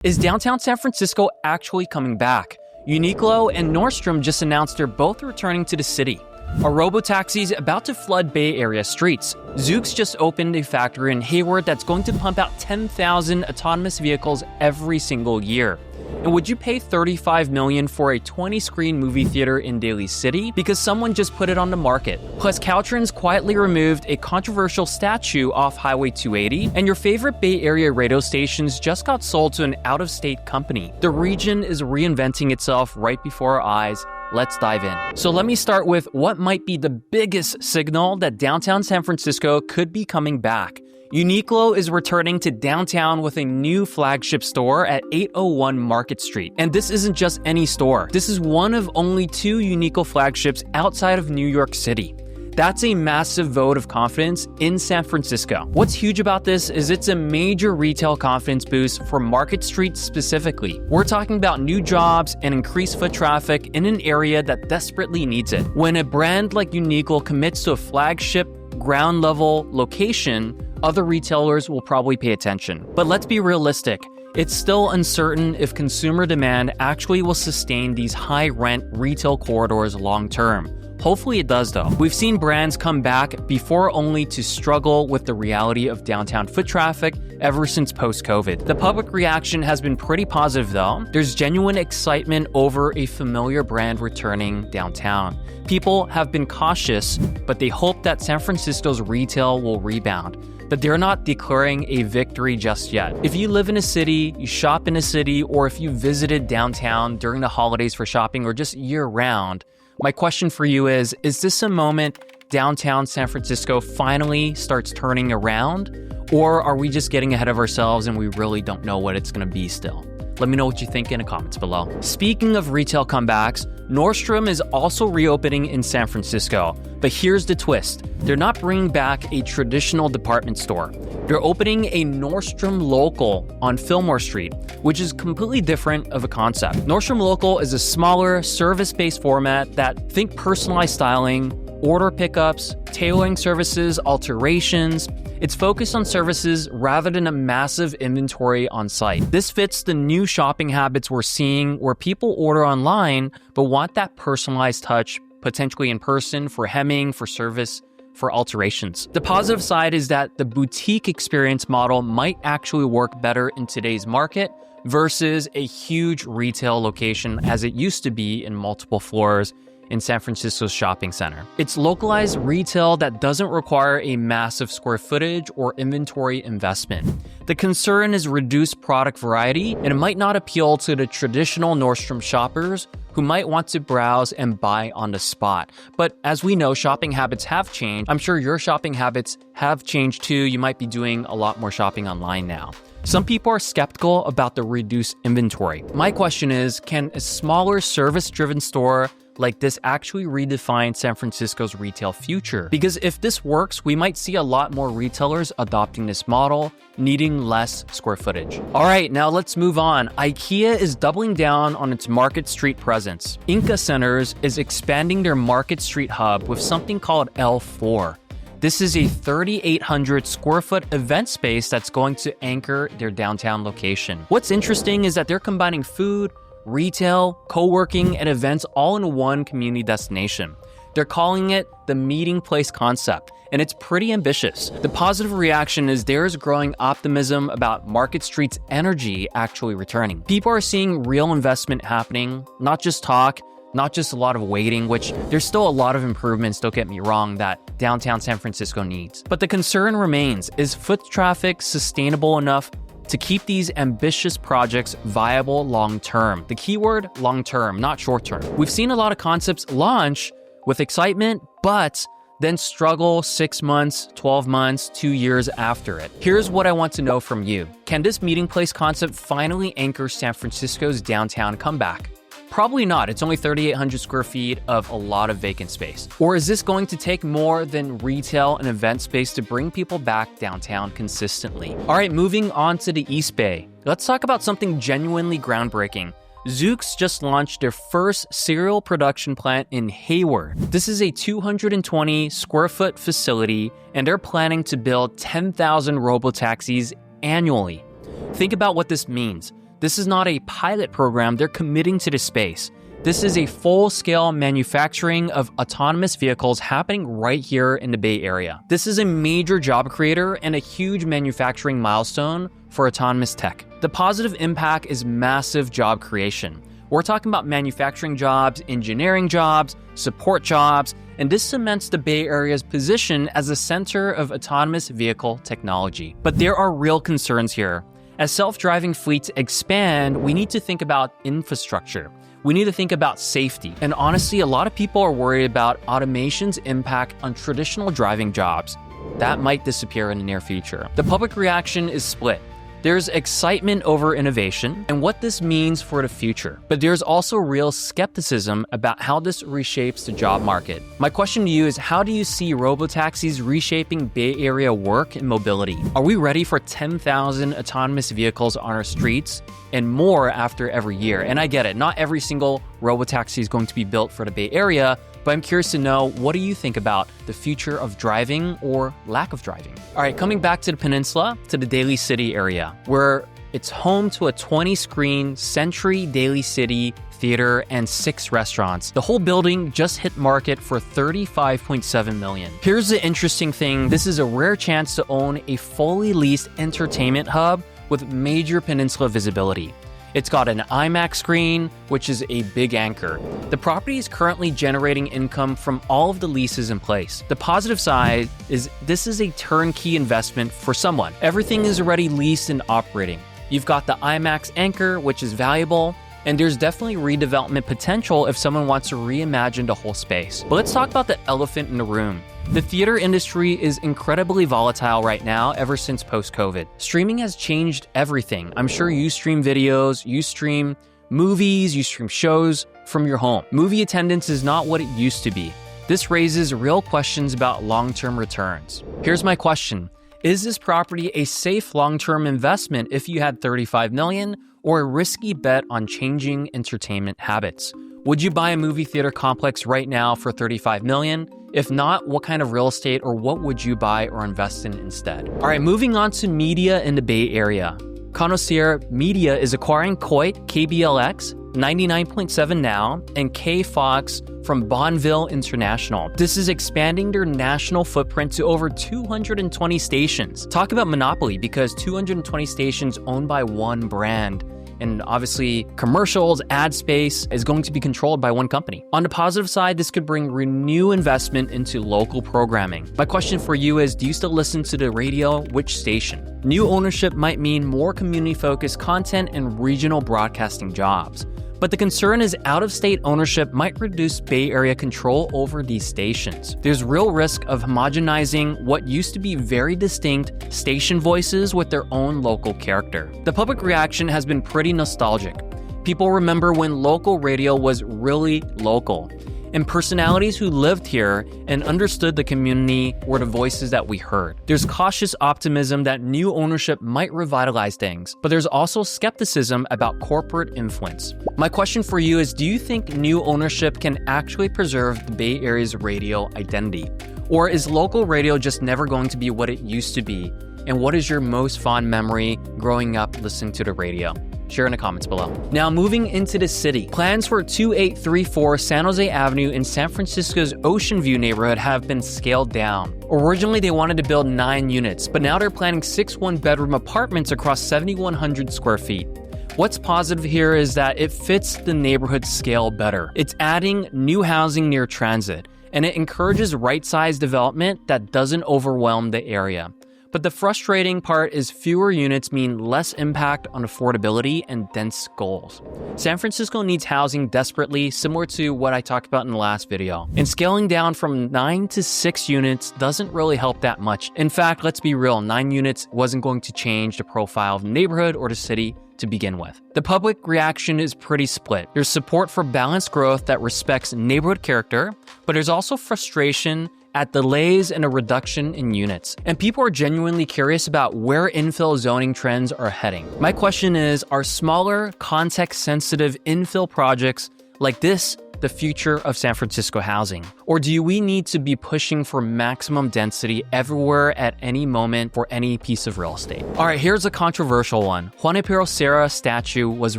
Is downtown San Francisco actually coming back? Uniqlo and Nordstrom just announced they're both returning to the city. Are robotaxis about to flood Bay Area streets? Zoox just opened a factory in Hayward that's going to pump out 10,000 autonomous vehicles every single year. And would you pay $35 million for a 20-screen movie theater in Daly City? Because someone just put it on the market. Plus, Caltrans quietly removed a controversial statue off Highway 280, and your favorite Bay Area radio stations just got sold to an out-of-state company. The region is reinventing itself right before our eyes. Let's dive in. So let me start with what might be the biggest signal that downtown San Francisco could be coming back. Uniqlo is returning to downtown with a new flagship store at 801 Market Street. And this isn't just any store. This is one of only 2 Uniqlo flagships outside of New York City. That's a massive vote of confidence in San Francisco. What's huge about this is it's a major retail confidence boost for Market Street specifically. We're talking about new jobs and increased foot traffic in an area that desperately needs it. When a brand like Uniqlo commits to a flagship ground level location, other retailers will probably pay attention. But let's be realistic. It's still uncertain if consumer demand actually will sustain these high-rent retail corridors long-term. Hopefully it does though. We've seen brands come back before only to struggle with the reality of downtown foot traffic ever since post-COVID. The public reaction has been pretty positive though. There's genuine excitement over a familiar brand returning downtown. People have been cautious, but they hope that San Francisco's retail will rebound. But they're not declaring a victory just yet. If you live in a city, you shop in a city, or if you visited downtown during the holidays for shopping or just year-round, my question for you is this a moment downtown San Francisco finally starts turning around? Or are we just getting ahead of ourselves and we really don't know what it's gonna be still? Let me know what you think in the comments below. Speaking of retail comebacks, Nordstrom is also reopening in San Francisco. But here's the twist. They're not bringing back a traditional department store. They're opening a Nordstrom Local on Fillmore Street, which is completely different of a concept. Nordstrom Local is a smaller, service-based format that think personalized styling, order pickups, tailoring services, alterations. It's focused on services rather than a massive inventory on site. This fits the new shopping habits we're seeing where people order online but want that personalized touch, potentially in person, for hemming, for service, for alterations. The positive side is that the boutique experience model might actually work better in today's market versus a huge retail location as it used to be in multiple floors in San Francisco's shopping center. It's localized retail that doesn't require a massive square footage or inventory investment. The concern is reduced product variety, and it might not appeal to the traditional Nordstrom shoppers who might want to browse and buy on the spot. But as we know, shopping habits have changed. I'm sure your shopping habits have changed too. You might be doing a lot more shopping online now. Some people are skeptical about the reduced inventory. My question is, can a smaller service-driven store like this actually redefine San Francisco's retail future? Because if this works, we might see a lot more retailers adopting this model, needing less square footage. All right, now let's move on. IKEA is doubling down on its Market Street presence. Inca Centers is expanding their Market Street hub with something called L4. This is a 3,800 square foot event space that's going to anchor their downtown location. What's interesting is that they're combining food, retail, co-working, and events all in one community destination. They're calling it the meeting place concept, and it's pretty ambitious. The positive reaction is there's growing optimism about Market Street's energy actually returning. People are seeing real investment happening, not just talk, not just a lot of waiting, which there's still a lot of improvements, don't get me wrong, that downtown San Francisco needs. But the concern remains, is foot traffic sustainable enough to keep these ambitious projects viable long-term? The keyword long-term, not short-term. We've seen a lot of concepts launch with excitement, but then struggle 6 months, 12 months, 2 years after it. Here's what I want to know from you. Can this meeting place concept finally anchor San Francisco's downtown comeback? Probably not. It's only 3,800 square feet of a lot of vacant space. Or is this going to take more than retail and event space to bring people back downtown consistently? All right, moving on to the East Bay. Let's talk about something genuinely groundbreaking. Zoox just launched their first serial production plant in Hayward. This is a 220 square foot facility, and they're planning to build 10,000 robotaxis annually. Think about what this means. This is not a pilot program, they're committing to this space. This is a full-scale manufacturing of autonomous vehicles happening right here in the Bay Area. This is a major job creator and a huge manufacturing milestone for autonomous tech. The positive impact is massive job creation. We're talking about manufacturing jobs, engineering jobs, support jobs, and this cements the Bay Area's position as a center of autonomous vehicle technology. But there are real concerns here. As self-driving fleets expand, we need to think about infrastructure. We need to think about safety. And honestly, a lot of people are worried about automation's impact on traditional driving jobs. That might disappear in the near future. The public reaction is split. There's excitement over innovation and what this means for the future. But there's also real skepticism about how this reshapes the job market. My question to you is, how do you see robotaxis reshaping Bay Area work and mobility? Are we ready for 10,000 autonomous vehicles on our streets and more after every year? And I get it, not every single robotaxi is going to be built for the Bay Area, but I'm curious to know, what do you think about the future of driving or lack of driving? All right, coming back to the peninsula, to the Daly City area, where it's home to a 20-screen Century Daly City theater and 6 restaurants. The whole building just hit market for $35.7 million. Here's the interesting thing. This is a rare chance to own a fully leased entertainment hub with major peninsula visibility. It's got an IMAX screen, which is a big anchor. The property is currently generating income from all of the leases in place. The positive side is this is a turnkey investment for someone. Everything is already leased and operating. You've got the IMAX anchor, which is valuable, and there's definitely redevelopment potential if someone wants to reimagine the whole space. But let's talk about the elephant in the room. The theater industry is incredibly volatile right now ever since post-COVID. Streaming has changed everything. I'm sure you stream videos, you stream movies, you stream shows from your home. Movie attendance is not what it used to be. This raises real questions about long-term returns. Here's my question. Is this property a safe long-term investment if you had $35 million, or a risky bet on changing entertainment habits? Would you buy a movie theater complex right now for $35 million? If not, what kind of real estate or what would you buy or invest in instead? All right, moving on to media in the Bay Area. Connoisseur Media is acquiring Coit, KBLX, 99.7 Now, and K-Fox from Bonneville International. This is expanding their national footprint to over 220 stations. Talk about monopoly, because 220 stations owned by one brand. And obviously, commercials, ad space is going to be controlled by one company. On the positive side, this could bring renewed investment into local programming. My question for you is, do you still listen to the radio? Which station? New ownership might mean more community-focused content and regional broadcasting jobs. But the concern is out-of-state ownership might reduce Bay Area control over these stations. There's real risk of homogenizing what used to be very distinct station voices with their own local character. The public reaction has been pretty nostalgic. People remember when local radio was really local, and personalities who lived here and understood the community were the voices that we heard. There's cautious optimism that new ownership might revitalize things, but there's also skepticism about corporate influence. My question for you is, do you think new ownership can actually preserve the Bay Area's radio identity? Or is local radio just never going to be what it used to be? And what is your most fond memory growing up listening to the radio? Share in the comments below. Now moving into the city. Plans for 2834 San Jose Avenue in San Francisco's Ocean View neighborhood have been scaled down. Originally, they wanted to build 9 units, but now they're planning 6 one-bedroom apartments across 7,100 square feet. What's positive here is that it fits the neighborhood scale better. It's adding new housing near transit, and it encourages right-sized development that doesn't overwhelm the area. But the frustrating part is fewer units mean less impact on affordability and dense goals. San Francisco needs housing desperately, similar to what I talked about in the last video. And scaling down from 9 to 6 units doesn't really help that much. In fact, let's be real, 9 units wasn't going to change the profile of the neighborhood or the city to begin with. The public reaction is pretty split. There's support for balanced growth that respects neighborhood character, but there's also frustration at delays and a reduction in units. And people are genuinely curious about where infill zoning trends are heading. My question is, are smaller, context-sensitive infill projects like this the future of San Francisco housing? Or do we need to be pushing for maximum density everywhere at any moment for any piece of real estate? All right, here's a controversial one. Juanipero Serra statue was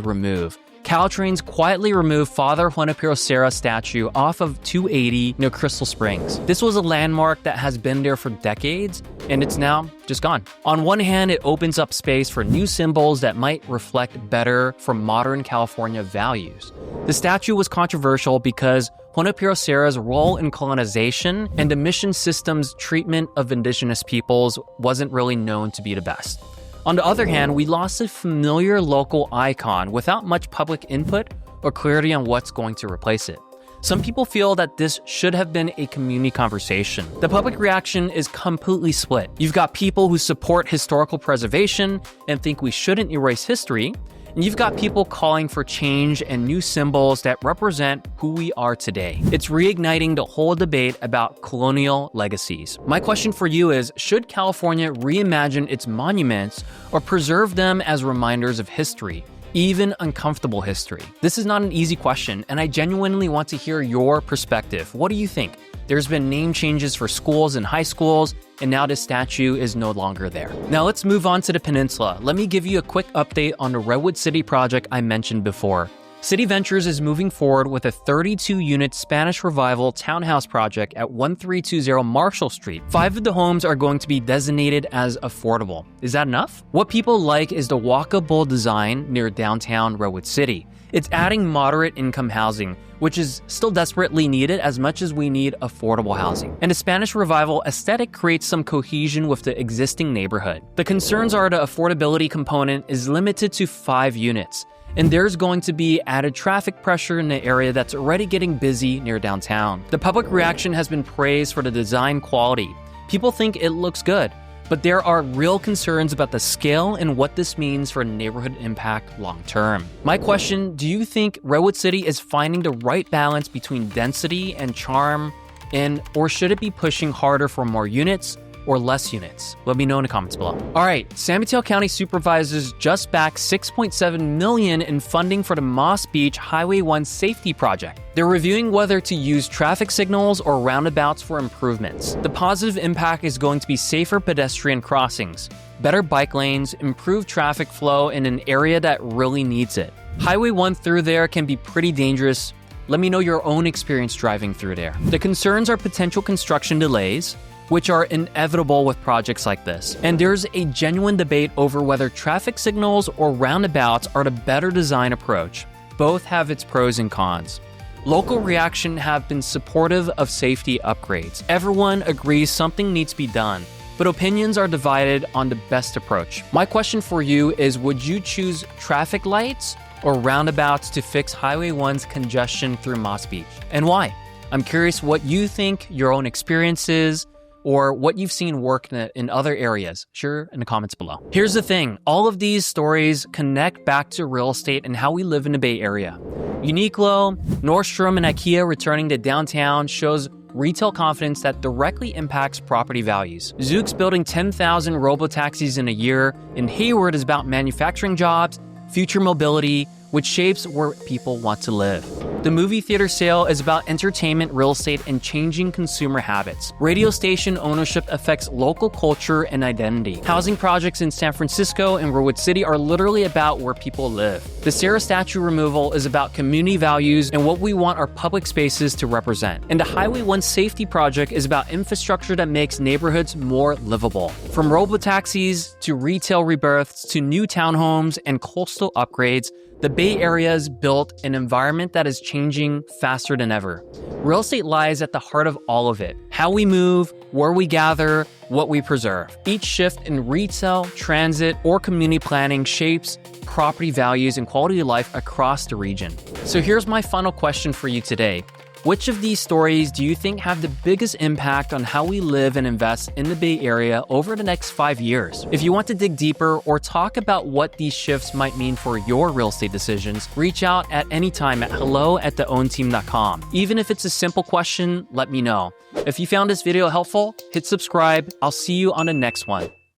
removed. Caltrains quietly removed Father Juanipero Serra statue off of 280 near Crystal Springs. This was a landmark that has been there for decades, and it's now just gone. On one hand, it opens up space for new symbols that might reflect better from modern California values. The statue was controversial because Juanipero Serra's role in colonization and the mission system's treatment of indigenous peoples wasn't really known to be the best. On the other hand, we lost a familiar local icon without much public input or clarity on what's going to replace it. Some people feel that this should have been a community conversation. The public reaction is completely split. You've got people who support historical preservation and think we shouldn't erase history, and you've got people calling for change and new symbols that represent who we are today. It's reigniting the whole debate about colonial legacies. My question for you is, should California reimagine its monuments or preserve them as reminders of history, even uncomfortable history? This is not an easy question, and I genuinely want to hear your perspective. What do you think? There's been name changes for schools and high schools, and now this statue is no longer there. Now let's move on to the peninsula. Let me give you a quick update on the Redwood City project I mentioned before. City Ventures is moving forward with a 32-unit Spanish Revival townhouse project at 1320 Marshall Street. 5 of the homes are going to be designated as affordable. Is that enough? What people like is the walkable design near downtown Redwood City. It's adding moderate income housing, which is still desperately needed as much as we need affordable housing. And the Spanish Revival aesthetic creates some cohesion with the existing neighborhood. The concerns are the affordability component is limited to 5 units. And there's going to be added traffic pressure in the area that's already getting busy near downtown. The public reaction has been praised for the design quality. People think it looks good, but there are real concerns about the scale and what this means for neighborhood impact long term. My question, do you think Redwood City is finding the right balance between density and charm, or should it be pushing harder for more units or less units? Let me know in the comments below. All right, San Mateo County supervisors just backed $6.7 million in funding for the Moss Beach Highway 1 safety project. They're reviewing whether to use traffic signals or roundabouts for improvements. The positive impact is going to be safer pedestrian crossings, better bike lanes, improved traffic flow in an area that really needs it. Highway 1 through there can be pretty dangerous. Let me know your own experience driving through there. The concerns are potential construction delays, which are inevitable with projects like this. And there's a genuine debate over whether traffic signals or roundabouts are the better design approach. Both have its pros and cons. Local reaction have been supportive of safety upgrades. Everyone agrees something needs to be done, but opinions are divided on the best approach. My question for you is, would you choose traffic lights or roundabouts to fix Highway 1's congestion through Moss Beach? And why? I'm curious what you think, your own experiences, or what you've seen work in other areas. Share in the comments below. Here's the thing, all of these stories connect back to real estate and how we live in the Bay Area. Uniqlo, Nordstrom, and IKEA returning to downtown shows retail confidence that directly impacts property values. Zoox building 10,000 robotaxis in a year, and Hayward is about manufacturing jobs, future mobility, which shapes where people want to live. The movie theater sale is about entertainment, real estate, and changing consumer habits. Radio station ownership affects local culture and identity. Housing projects in San Francisco and Redwood City are literally about where people live. The Serra statue removal is about community values and what we want our public spaces to represent. And the Highway 1 safety project is about infrastructure that makes neighborhoods more livable. From robotaxis to retail rebirths to new townhomes and coastal upgrades, the Bay Area's built an environment that is changing faster than ever. Real estate lies at the heart of all of it. How we move, where we gather, what we preserve. Each shift in retail, transit, or community planning shapes property values and quality of life across the region. So here's my final question for you today. Which of these stories do you think have the biggest impact on how we live and invest in the Bay Area over the next 5 years? If you want to dig deeper or talk about what these shifts might mean for your real estate decisions, reach out at any time at hello@theownteam.com. Even if it's a simple question, let me know. If you found this video helpful, hit subscribe. I'll see you on the next one.